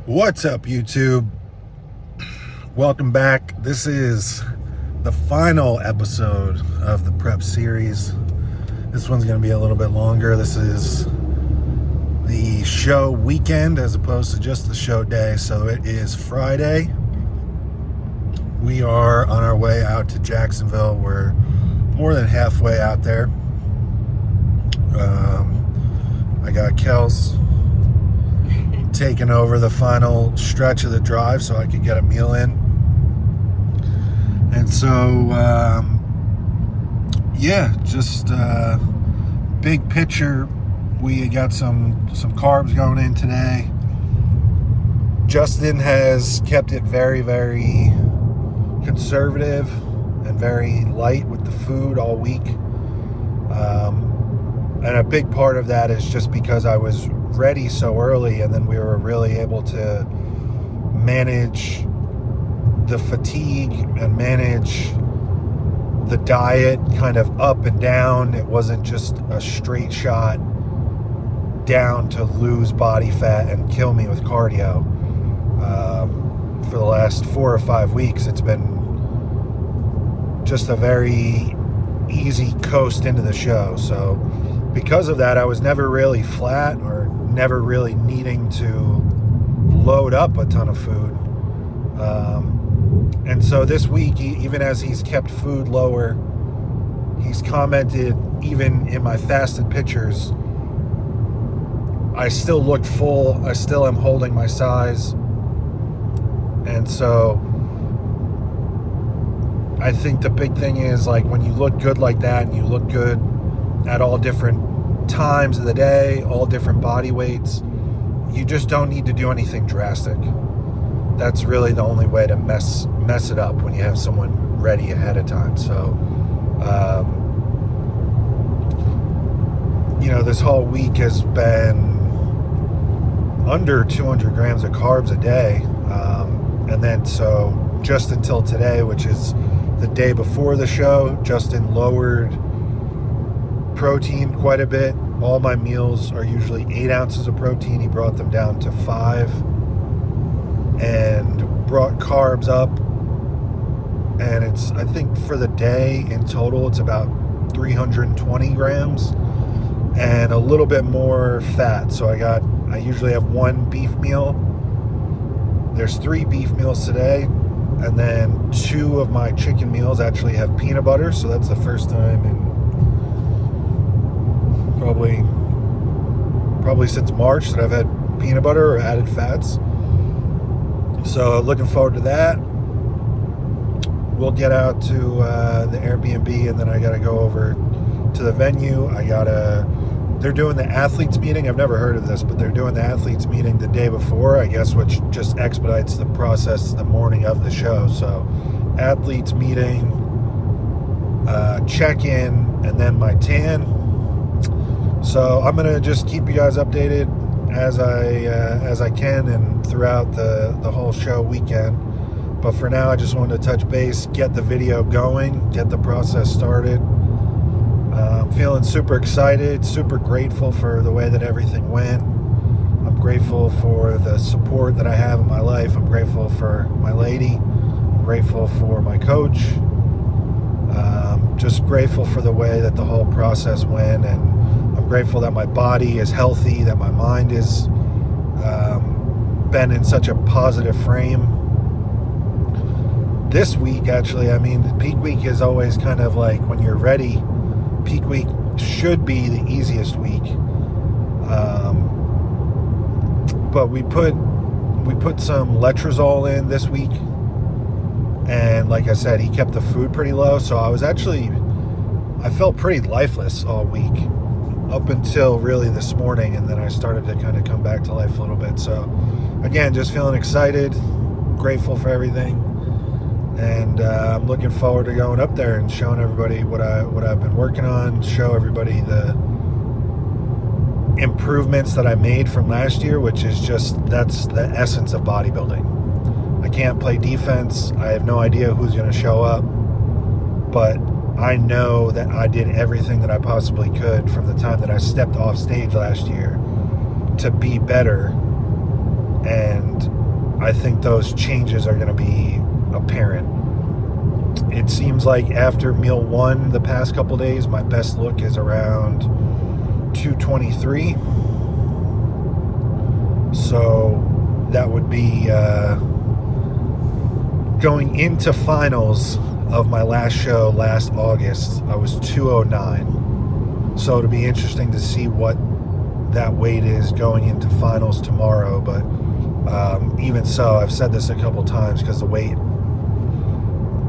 What's up, YouTube? Welcome back. This is the final episode of the prep series. This one's going to be a little bit longer. This is the show weekend as opposed to just the show day. So it is Friday. We are on our way out to Jacksonville. We're more than halfway out there. I got Kels taking over the final stretch of the drive so I could get a meal in. And so, just big picture, we got some carbs going in today. Justin has kept it very, very conservative and very light with the food all week. And a big part of that is just because I was ready so early, and then we were really able to manage the fatigue and manage the diet kind of up and down. It wasn't just a straight shot down to lose body fat and kill me with cardio. For the last 4 or 5 weeks, it's been just a very easy coast into the show. So because of that, I was never really flat or never really needing to load up a ton of food. And so this week, even as he's kept food lower, he's commented, even in my fasted pictures, I still look full. I still am holding my size. And so I think the big thing is, like, when you look good like that and you look good at all different times of the day, all different body weights, you just don't need to do anything drastic. That's really the only way to mess it up when you have someone ready ahead of time. So, this whole week has been under 200 grams of carbs a day. And then so just until today, which is the day before the show, Justin lowered protein quite a bit. All my meals are usually 8 ounces of protein. He brought them down to 5 and brought carbs up. And it's, I think for the day in total, it's about 320 grams and a little bit more fat. So I usually have 1 beef meal. There's 3 beef meals today. And then 2 of my chicken meals actually have peanut butter. So that's the first time in probably since March that I've had peanut butter or added fats. So looking forward to that. We'll get out to the Airbnb, and then I got to go over to the venue. They're doing the athletes meeting. I've never heard of this, but they're doing the athletes meeting the day before, I guess, which just expedites the process the morning of the show. So athletes meeting, check-in, and then my tan. So I'm going to just keep you guys updated as I can and throughout the whole show weekend. But for now, I just wanted to touch base, get the video going, get the process started. I'm feeling super excited, super grateful for the way that everything went. I'm grateful for the support that I have in my life. I'm grateful for my lady. I'm grateful for my coach. Just grateful for the way that the whole process went, and I'm grateful that my body is healthy, that my mind is been in such a positive frame. This week, actually, I mean, the peak week is always kind of like when you're ready. Peak week should be the easiest week. But we put some letrozole in this week. And like I said, he kept the food pretty low. So I felt pretty lifeless all week up until really this morning. And then I started to kind of come back to life a little bit. So again, just feeling excited, grateful for everything. And I'm looking forward to going up there and showing everybody what I've been working on, show everybody the improvements that I made from last year, which is that's the essence of bodybuilding. I can't play defense. I have no idea who's going to show up, but I know that I did everything that I possibly could from the time that I stepped off stage last year to be better. And I think those changes are going to be apparent. It seems like after meal 1 the past couple days, my best look is around 223. So that would be going into finals of my last show last August. I was 209. So it'll be interesting to see what that weight is going into finals tomorrow. But even so, I've said this a couple times because the weight,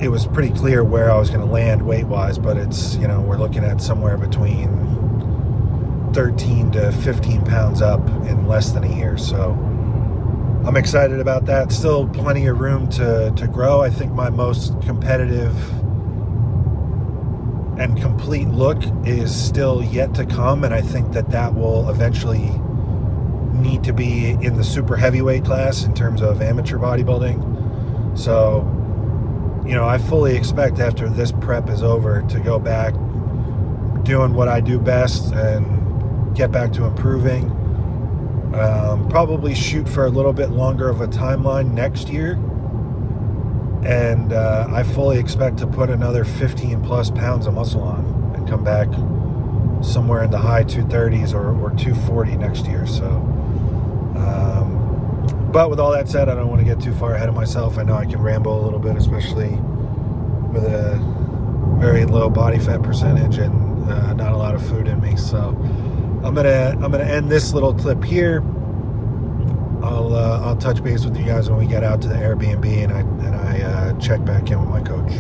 it was pretty clear where I was going to land weight-wise, but it's, we're looking at somewhere between 13 to 15 pounds up in less than a year. So I'm excited about that. Still plenty of room to grow. I think my most competitive and complete look is still yet to come, and I think that will eventually need to be in the super heavyweight class in terms of amateur bodybuilding. So I fully expect after this prep is over to go back doing what I do best and get back to improving. Probably shoot for a little bit longer of a timeline next year. And I fully expect to put another 15 plus pounds of muscle on and come back somewhere in the high 230s or 240 next year. So, but with all that said, I don't want to get too far ahead of myself. I know I can ramble a little bit, especially with a very low body fat percentage and not a lot of food in me. So I'm gonna end this little clip here. I'll touch base with you guys when we get out to the Airbnb and I check back in with my coach.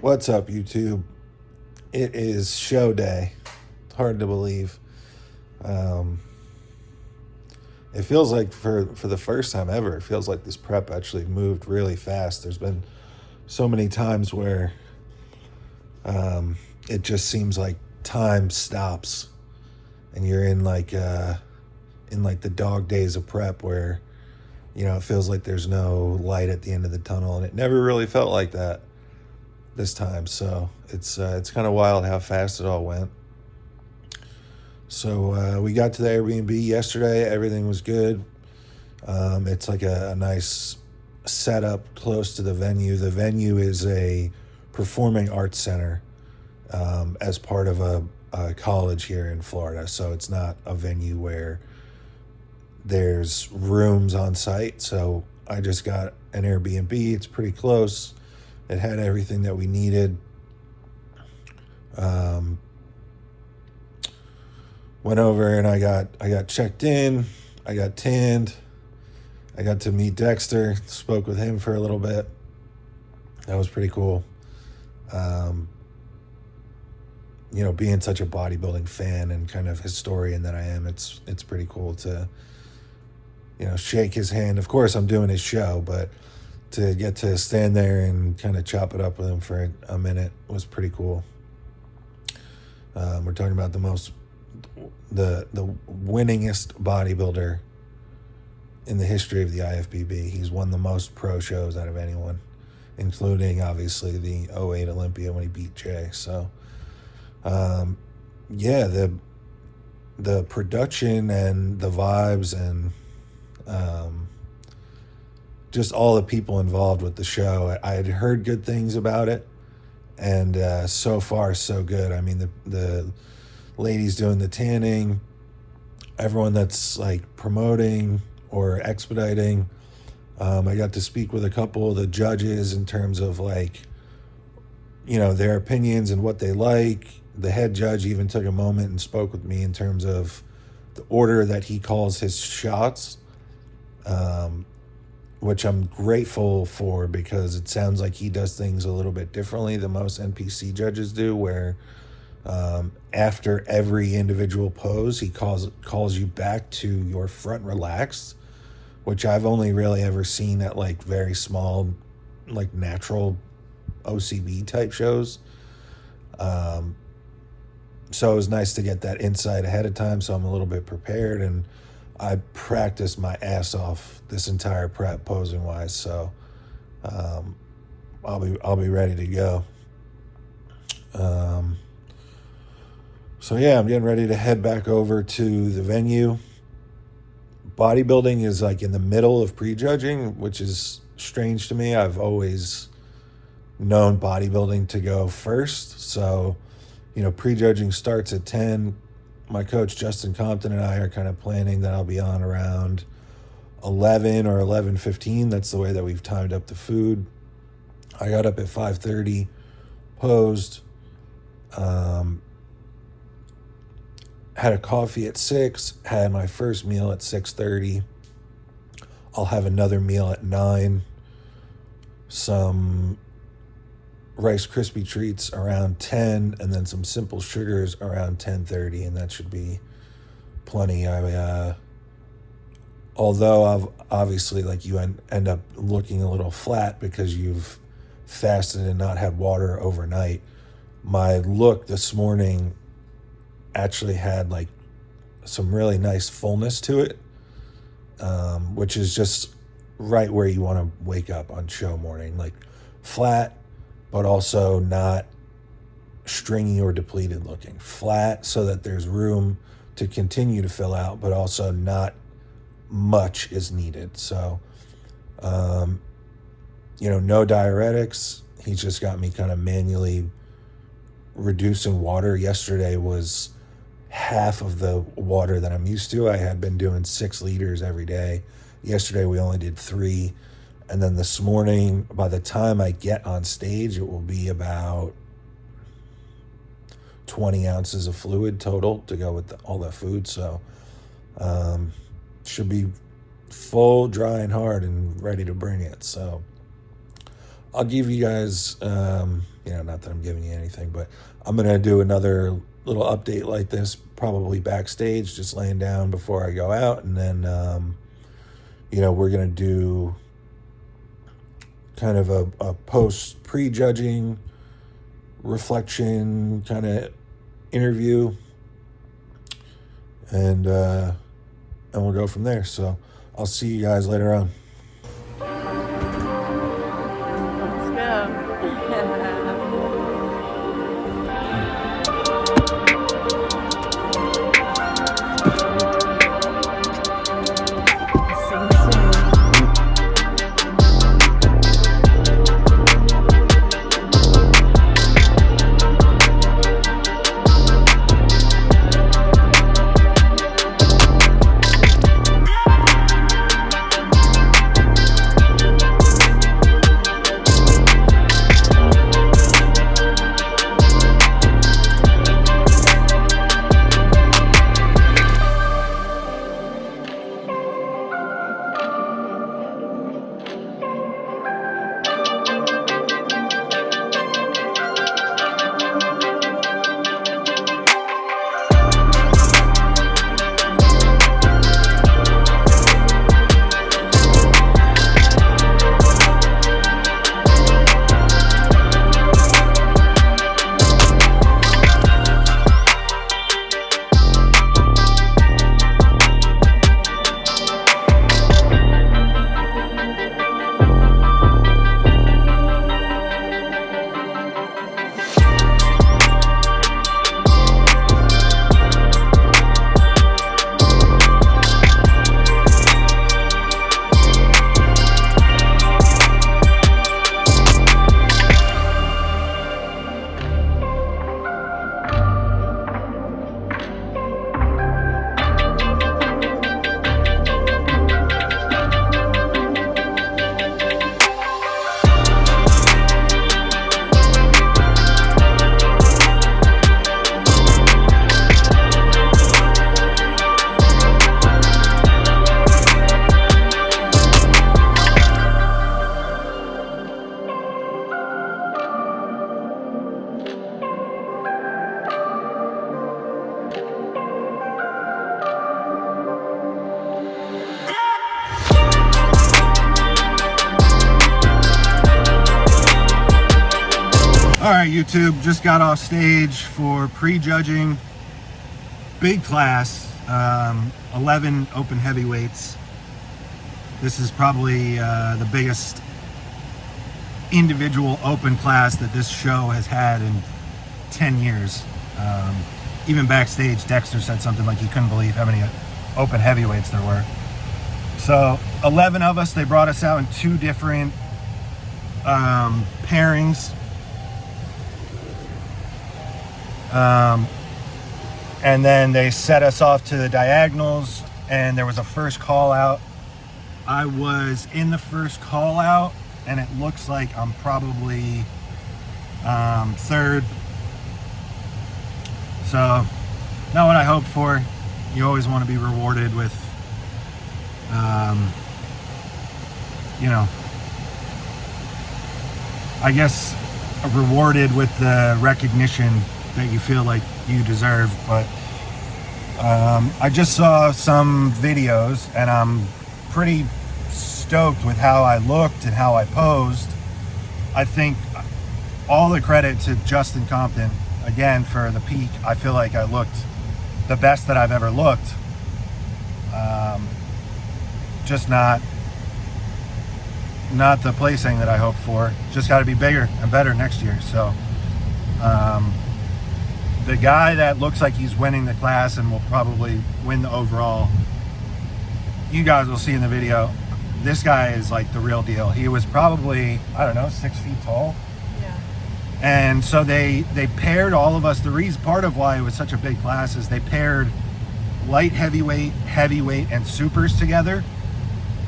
What's up, YouTube? It is show day. It's hard to believe. It feels like for the first time ever, it feels like this prep actually moved really fast. There's been so many times where it just seems like time stops and you're in like the dog days of prep where, it feels like there's no light at the end of the tunnel, and it never really felt like that this time. So it's kind of wild how fast it all went. So we got to the Airbnb yesterday. Everything was good. It's like a nice setup close to the venue. The venue is a performing arts center, as part of a college here in Florida. So it's not a venue where there's rooms on site. So I just got an Airbnb. It's pretty close. It had everything that we needed. Went over and I got checked in. I got tanned. I got to meet Dexter. Spoke with him for a little bit. That was pretty cool. Being such a bodybuilding fan and kind of historian that I am, it's pretty cool to, shake his hand. Of course, I'm doing his show, but to get to stand there and kind of chop it up with him for a minute was pretty cool. We're talking about the winningest bodybuilder in the history of the IFBB. He's won the most pro shows out of anyone, including obviously the 2008 Olympia when he beat Jay. So, the production and the vibes and just all the people involved with the show. I had heard good things about it, and so far so good. I mean, the ladies doing the tanning, everyone that's like promoting or expediting. I got to speak with a couple of the judges in terms of their opinions and what they like. The head judge even took a moment and spoke with me in terms of the order that he calls his shots, which I'm grateful for, because it sounds like he does things a little bit differently than most NPC judges do, where after every individual pose, he calls you back to your front relaxed, which I've only really ever seen at very small, natural OCB type shows. So it was nice to get that insight ahead of time, so I'm a little bit prepared, and I practiced my ass off this entire prep posing wise. So I'll be ready to go. I'm getting ready to head back over to the venue. Bodybuilding is in the middle of prejudging, which is strange to me. I've always known bodybuilding to go first. So, prejudging starts at 10. My coach, Justin Compton, and I are kind of planning that I'll be on around 11 or 11:15. That's the way that we've timed up the food. I got up at 5:30, posed, had a coffee at 6, had my first meal at 6:30. I'll have another meal at 9, some Rice Krispie treats around 10, and then some simple sugars around 10:30, and that should be plenty. Although I've obviously you end up looking a little flat because you've fasted and not had water overnight. My look this morning actually had some really nice fullness to it, which is just right where you want to wake up on show morning, flat, but also not stringy or depleted looking. Flat so that there's room to continue to fill out, but also not much is needed. So, no diuretics. He's just got me kind of manually reducing water. Yesterday was half of the water that I'm used to. I had been doing 6 liters every day. Yesterday we only did 3. And then this morning, by the time I get on stage, it will be about 20 ounces of fluid total to go with all that food. So should be full, dry, and hard and ready to bring it. So I'll give you guys, not that I'm giving you anything, but I'm going to do another little update like this, probably backstage, just laying down before I go out. And then, we're going to do kind of a post prejudging reflection kind of interview, and we'll go from there. So I'll see you guys later on. Let's go. All right, YouTube, just got off stage for prejudging. Big class, 11 open heavyweights. This is probably the biggest individual open class that this show has had in 10 years. Even backstage, Dexter said something like he couldn't believe how many open heavyweights there were. So 11 of us, they brought us out in two different pairings. And then they set us off to the diagonals, and there was a first call out. I was in the first call out, and it looks like I'm probably third. So not what I hoped for. You always want to be rewarded with I guess rewarded with the recognition that you feel like you deserve. But I just saw some videos, and I'm pretty stoked with how I looked and how I posed. I think all the credit to Justin Compton again for the peak. I feel like I looked the best that I've ever looked. Just not the placing that I hoped for. Just got to be bigger and better next year. So the guy that looks like he's winning the class and will probably win the overall, you guys will see in the video, this guy is like the real deal. He was probably, I don't know, 6 feet tall. Yeah. And so they paired all of us. The reason, part of why it was such a big class is they paired light heavyweight, heavyweight, and supers together.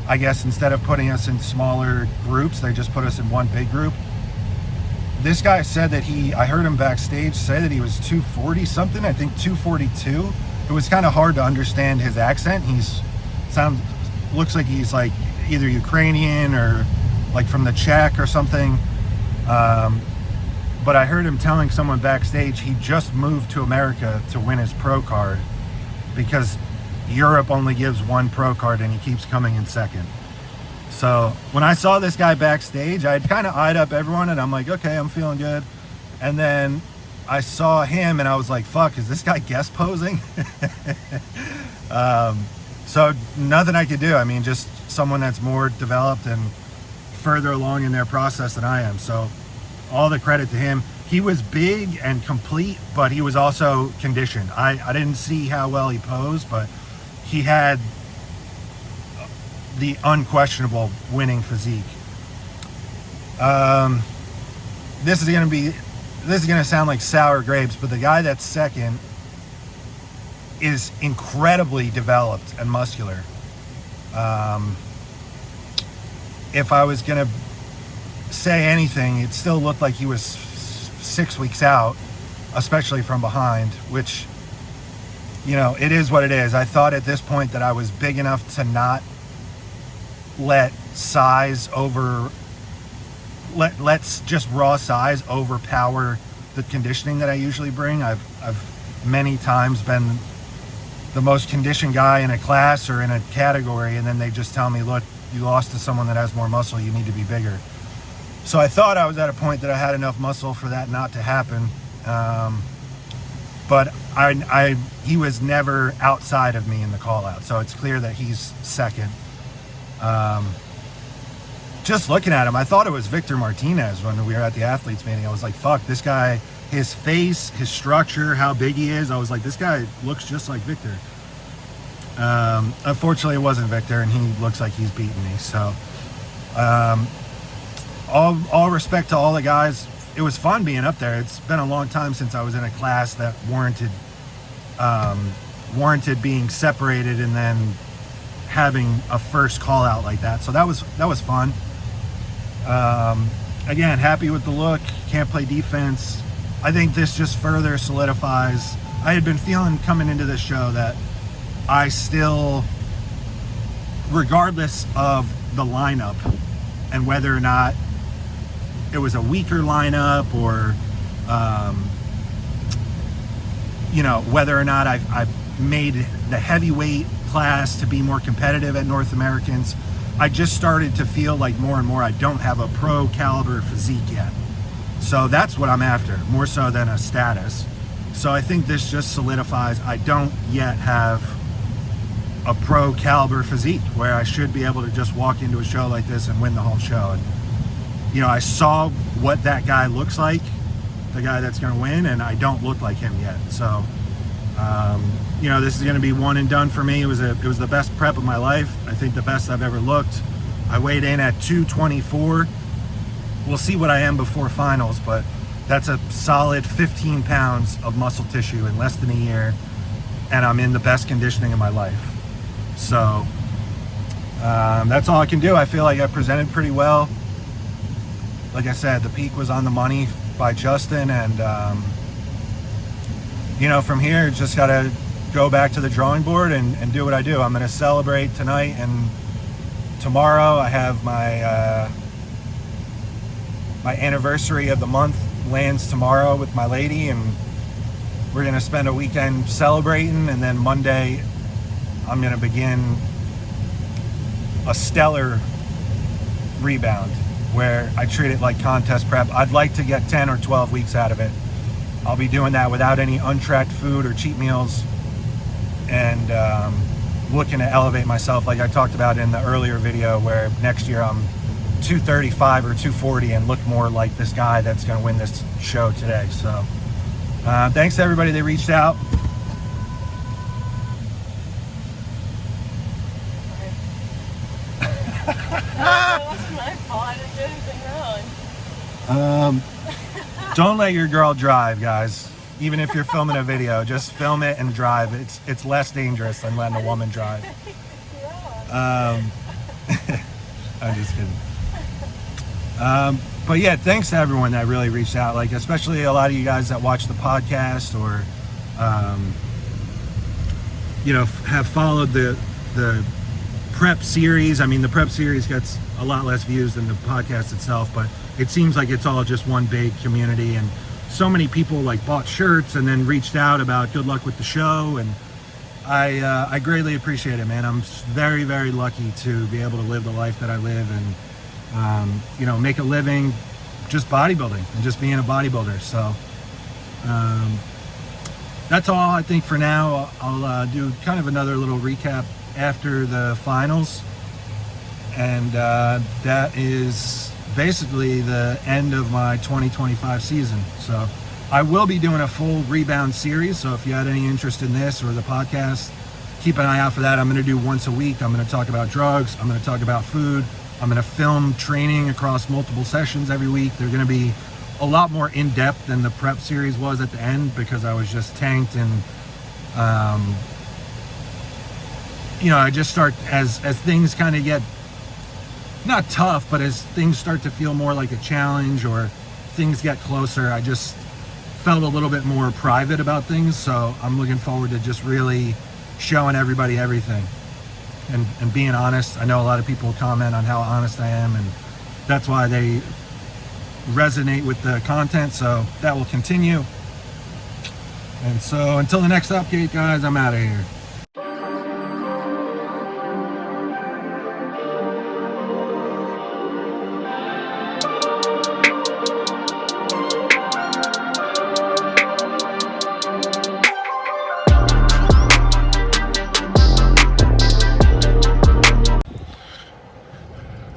I guess instead of putting us in smaller groups, they just put us in one big group. This guy said that I heard him backstage say that he was 240 something, I think 242. It was kind of hard to understand his accent. Looks like he's like either Ukrainian or like from the Czech or something. But I heard him telling someone backstage he just moved to America to win his pro card because Europe only gives one pro card and he keeps coming in second. So when I saw this guy backstage, I'd kind of eyed up everyone and I'm like, okay, I'm feeling good. And then I saw him and I was like, fuck, is this guy guest posing? So nothing I could do. I mean, just someone that's more developed and further along in their process than I am. So all the credit to him. He was big and complete, but he was also conditioned. I didn't see how well he posed, but he had the unquestionable winning physique. This is gonna sound like sour grapes, but the guy that's second is incredibly developed and muscular. If I was gonna say anything, it still looked like he was 6 weeks out, especially from behind, which, it is what it is. I thought at this point that I was big enough to not let let's just raw size overpower the conditioning that I usually bring. I've many times been the most conditioned guy in a class or in a category, and then they just tell me, look, you lost to someone that has more muscle, you need to be bigger. So I thought I was at a point that I had enough muscle for that not to happen. But he was never outside of me in the call out. So it's clear that he's second. Just looking at him, I thought it was Victor Martinez when we were at the athletes meeting. I was like, fuck, this guy, his face, his structure, how big he is. I was like, this guy looks just like Victor. Unfortunately, it wasn't Victor, and he looks like he's beaten me. So all respect to all the guys. It was fun being up there. It's been a long time since I was in a class that warranted being separated and then having a first call out like that. So that was fun. Again, happy with the look. Can't play defense. I think this just further solidifies. I had been feeling coming into this show that I still, regardless of the lineup and whether or not it was a weaker lineup or whether or not I've made the heavyweight class to be more competitive at North Americans, I just started to feel like more and more I don't have a pro caliber physique yet. So that's what I'm after, more so than a status. So I think this just solidifies I don't yet have a pro caliber physique where I should be able to just walk into a show like this and win the whole show. And, you know, I saw what that guy looks like, the guy that's going to win, and I don't look like him yet. So, you know, this is going to be one and done for me. It was the best prep of my life. I think the best I've ever looked. I weighed in at 224. We'll see what I am before finals, but that's a solid 15 pounds of muscle tissue in less than a year, and I'm in the best conditioning of my life. So that's all I can do. I feel like I presented pretty well. Like I said, the peak was on the money by Justin, and you know, from here, just gotta go back to the drawing board and do what I do. I'm gonna celebrate tonight, and tomorrow I have my my anniversary of the month lands tomorrow with my lady, and we're gonna spend a weekend celebrating, and then Monday I'm gonna begin a stellar rebound where I treat it like contest prep. I'd like to get 10 or 12 weeks out of it. I'll be doing that without any untracked food or cheat meals, and looking to elevate myself like I talked about in the earlier video, where next year I'm 235 or 240 and look more like this guy that's going to win this show today. So thanks to everybody that reached out. That's my fault. I didn't do anything wrong. Don't let your girl drive, guys. Even if you're filming a video, just film it and drive. It's less dangerous than letting a woman drive. I'm just kidding. But yeah, thanks to everyone that really reached out, like especially a lot of you guys that watch the podcast or you know, have followed the prep series. I mean, the prep series gets a lot less views than the podcast itself, but it seems like it's all just one big community, and so many people like bought shirts and then reached out about good luck with the show, and I greatly appreciate it, man. I'm very, very lucky to be able to live the life that I live, and you know, make a living just bodybuilding and just being a bodybuilder. So that's all I think for now. I'll do kind of another little recap after the finals, and that is basically the end of my 2025 season. So I will be doing a full rebound series, so if you had any interest in this or the podcast, keep an eye out for that. I'm going to do once a week. I'm going to talk about drugs, I'm going to talk about food, I'm going to film training across multiple sessions every week. They're going to be a lot more in-depth than the prep series was at the end, because I was just tanked, and you know, I just start as things kind of get not tough, but as things start to feel more like a challenge or things get closer, I just felt a little bit more private about things. So I'm looking forward to just really showing everybody everything and being honest. I know a lot of people comment on how honest I am, and that's why they resonate with the content. So that will continue. And so until the next update, guys, I'm out of here.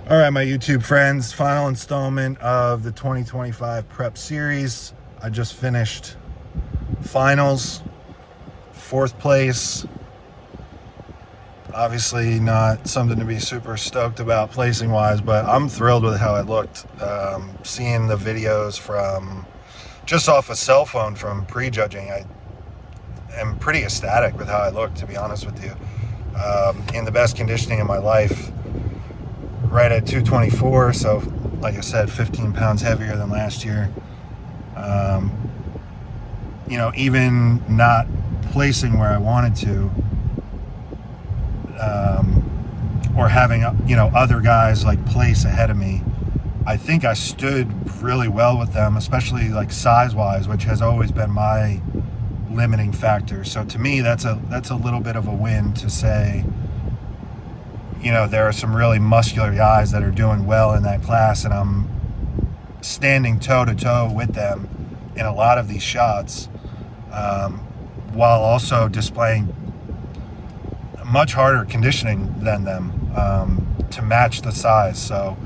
All right, my YouTube friends, final installment of the 2025 prep series. I just finished finals, 4th place. Obviously not something to be super stoked about placing wise, but I'm thrilled with how I looked. Seeing the videos from just off a cell phone from Prejudging, I am pretty ecstatic with how I look, to be honest with you. In the best conditioning of my life, right at 224, so like I said, 15 pounds heavier than last year. You know, even not placing where I wanted to, or having, you know, other guys like place ahead of me, I think I stood really well with them, especially like size wise, which has always been my limiting factor. So to me, that's a little bit of a win to say, you know, there are some really muscular guys that are doing well in that class, and I'm standing toe-to-toe with them in a lot of these shots, while also displaying much harder conditioning than them, to match the size. So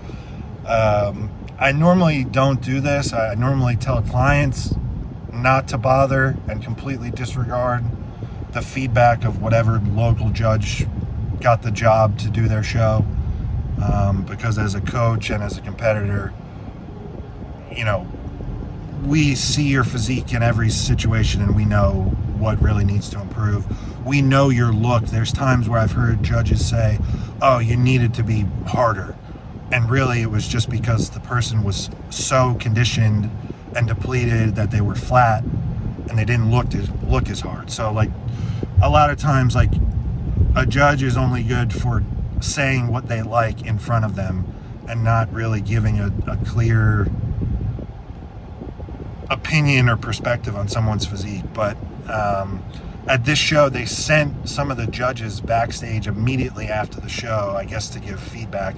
I normally don't do this. I normally tell clients not to bother and completely disregard the feedback of whatever local judge got the job to do their show, because as a coach and as a competitor, you know, we see your physique in every situation and we know what really needs to improve. We know your look. There's times where I've heard judges say, oh, you needed to be harder, and really it was just because the person was so conditioned and depleted that they were flat and they didn't look as hard. So like a lot of times, like, a judge is only good for saying what they like in front of them and not really giving a clear opinion or perspective on someone's physique. But at this show, they sent some of the judges backstage immediately after the show, I guess, to give feedback.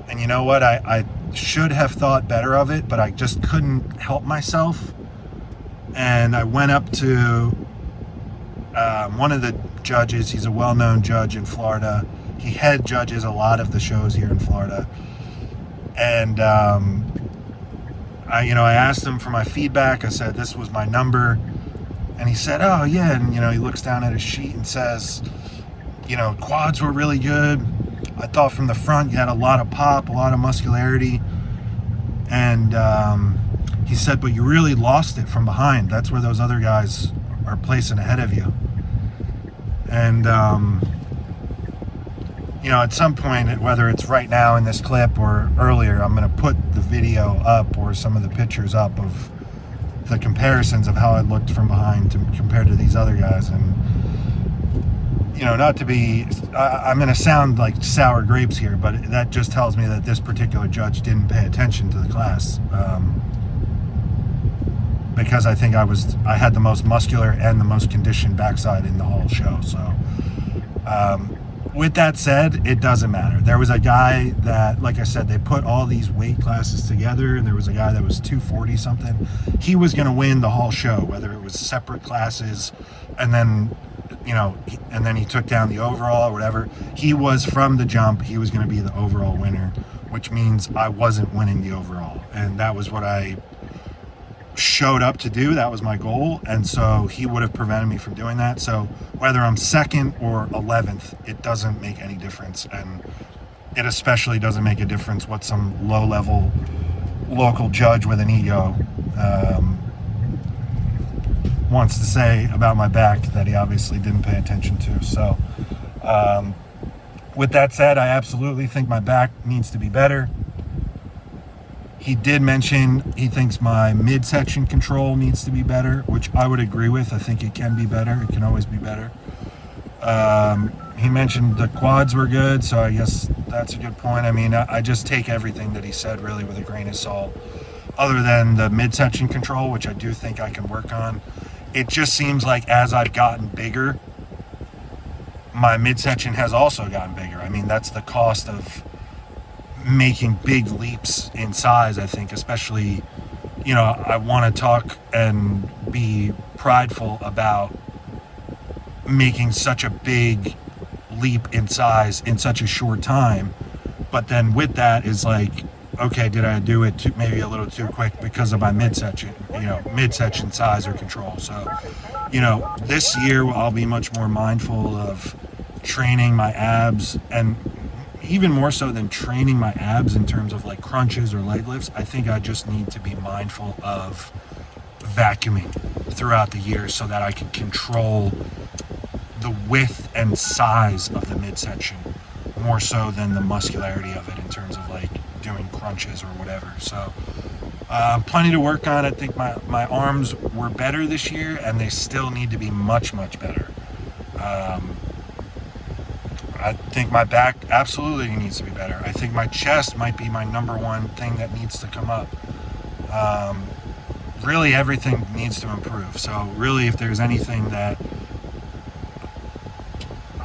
And you know what? I should have thought better of it, but I just couldn't help myself. And I went up to one of the judges. He's a well-known judge in Florida. He head judges a lot of the shows here in Florida. And I asked him for my feedback. I said, this was my number. And he said, oh, yeah. And, he looks down at his sheet and says, quads were really good. I thought from the front you had a lot of pop, a lot of muscularity. And he said, but you really lost it from behind. That's where those other guys are placing ahead of you. And, at some point, whether it's right now in this clip or earlier, I'm going to put the video up or some of the pictures up of the comparisons of how I looked from behind compared to these other guys. And, not to be, I'm going to sound like sour grapes here, but that just tells me that this particular judge didn't pay attention to the class. Because I think I had the most muscular and the most conditioned backside in the whole show. So, with that said, it doesn't matter. There was a guy that, like I said, they put all these weight classes together, and there was a guy that was 240 something. He was going to win the whole show, whether it was separate classes, and then, and then he took down the overall or whatever. He was, from the jump, he was going to be the overall winner, which means I wasn't winning the overall. And that was what I showed up to do. That was my goal. And so he would have prevented me from doing that. So whether I'm second or 11th, it doesn't make any difference. And it especially doesn't make a difference what some low-level local judge with an ego wants to say about my back that he obviously didn't pay attention to. So with that said, I absolutely think my back needs to be better. He did mention he thinks my midsection control needs to be better, which I would agree with. I think it can be better. It can always be better. He mentioned the quads were good, so I guess that's a good point. I mean, I just take everything that he said really with a grain of salt, other than the midsection control, which I do think I can work on. It just seems like as I've gotten bigger, my midsection has also gotten bigger. I mean, that's the cost of making big leaps in size, I think, especially, I want to talk and be prideful about making such a big leap in size in such a short time. But then with that is like, okay, did I do it maybe a little too quick because of my midsection size or control? So, this year I'll be much more mindful of training my abs, and even more so than training my abs in terms of like crunches or leg lifts. I think I just need to be mindful of vacuuming throughout the year so that I can control the width and size of the midsection more so than the muscularity of it in terms of like doing crunches or whatever. So plenty to work on. I think my arms were better this year, and they still need to be much, much better. I think my back absolutely needs to be better. I think my chest might be my number one thing that needs to come up. Really, everything needs to improve. So really, if there's anything that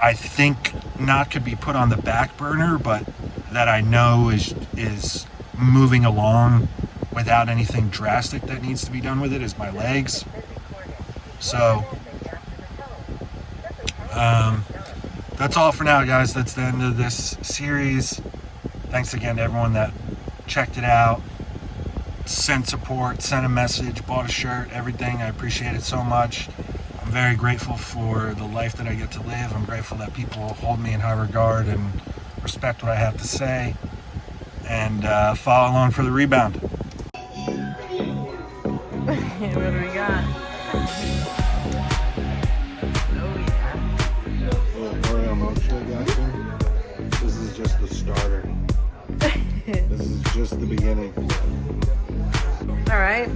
I think not could be put on the back burner, but that I know is moving along without anything drastic that needs to be done with it is my legs. So that's all for now, guys. That's the end of this series. Thanks again to everyone that checked it out, sent support, sent a message, bought a shirt, everything. I appreciate it so much. I'm very grateful for the life that I get to live. I'm grateful that people hold me in high regard and respect what I have to say, and follow along for the rebound. What do we got? Oreo milkshake, actually. This is just the starter. This is just the beginning. Alright.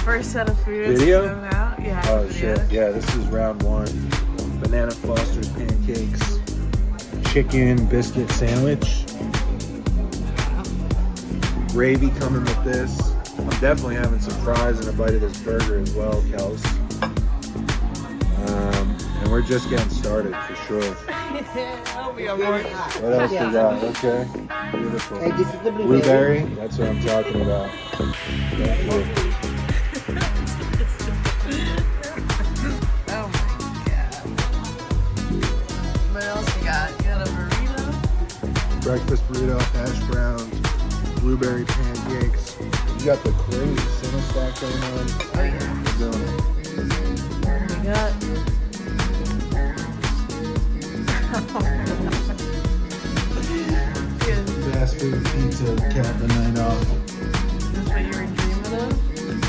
First set of food Video? out. Yeah. Oh video. shit! Yeah, this is round 1. Banana Foster's pancakes, chicken biscuit sandwich, gravy coming with this. I'm definitely having some fries and a bite of this burger as well, Kels. And we're just getting started for sure. I'll be on board. What else we got? Okay, beautiful. Hey, this is the Blueberry. That's what I'm talking about. Thank you. Oh my god. What else you got? You got a burrito? Breakfast burrito, hash browns, blueberry pancakes. You got the crazy cinnamon stack going on. Oh yeah. We're doing it. We got Fast food pizza, cap the night off. Is this what you were dreaming of?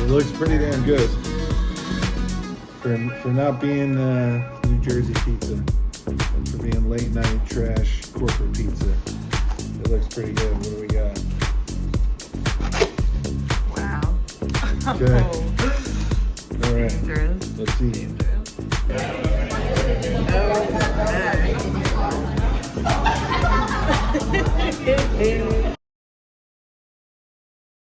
It looks pretty damn good. For not being New Jersey pizza, and for being late night trash corporate pizza. It looks pretty good. What do we got? Wow. Okay. All right. Dangerous. Let's see. Okay.